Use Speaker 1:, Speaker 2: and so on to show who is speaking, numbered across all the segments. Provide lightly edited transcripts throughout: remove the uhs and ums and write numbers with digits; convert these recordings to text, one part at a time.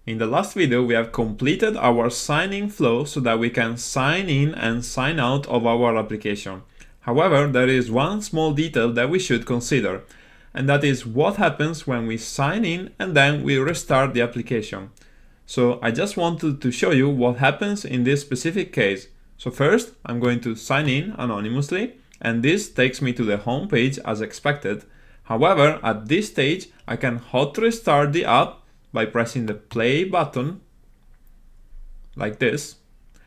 Speaker 1: In the last video, we have completed our sign-in flow so that we can sign in and sign out of our application. However, there is one small detail that we should consider, and that is what happens when we sign in and then we restart the application. So I just wanted to show you what happens in this specific case. So first, I'm going to sign in anonymously, and this takes me to the home page as expected. However, at this stage, I can hot restart the app by pressing the play button like this.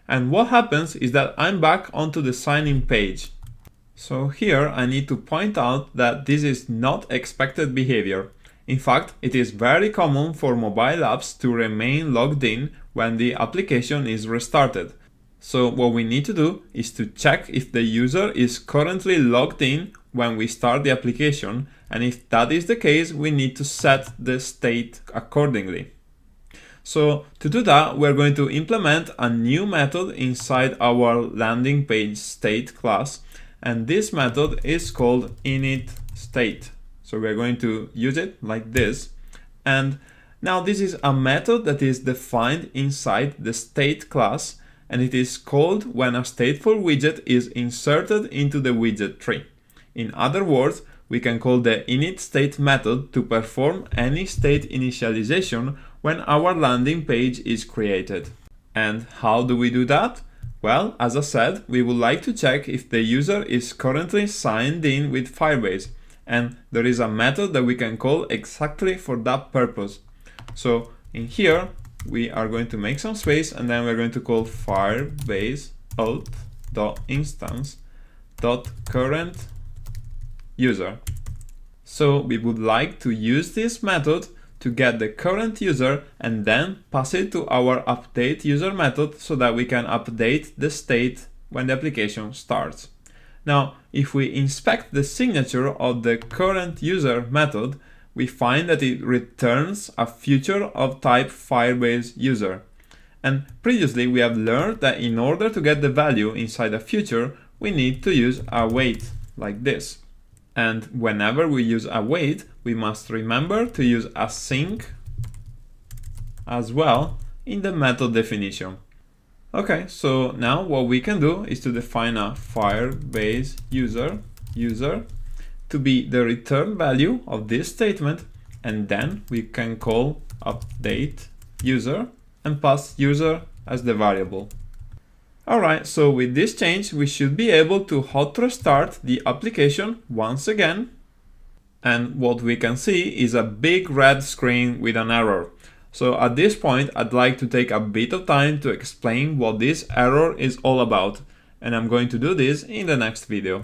Speaker 1: And what happens is that I'm back onto the sign-in page. So here I need to point out that this is not expected behavior. In fact, it is very common for mobile apps to remain logged in when the application is restarted. So what we need to do is to check if the user is currently logged in when we start the application, and if that is the case, we need to set the state accordingly. So to do that, we're going to implement a new method inside our landing page state class, and this method is called initState. So we're going to use it like this. And now this is a method that is defined inside the state class, and it is called when a stateful widget is inserted into the widget tree. In other words, we can call the initState method to perform any state initialization when our landing page is created. And how do we do that? Well, as I said, we would like to check if the user is currently signed in with Firebase, and there is a method that we can call exactly for that purpose. So in here, we are going to make some space, and then we're going to call Firebase auth.instance.current user. So we would like to use this method to get the current user and then pass it to our update user method so that we can update the state when the application starts. Now, if we inspect the signature of the current user method, we find that it returns a future of type Firebase user. And previously we have learned that in order to get the value inside a future, we need to use await like this. And whenever we use await, we must remember to use async as well in the method definition. Okay, so now what we can do is to define a Firebase user to be the return value of this statement, and then we can call update user and pass user as the variable. Alright, so with this change, we should be able to hot restart the application once again. And what we can see is a big red screen with an error. So at this point, I'd like to take a bit of time to explain what this error is all about. And I'm going to do this in the next video.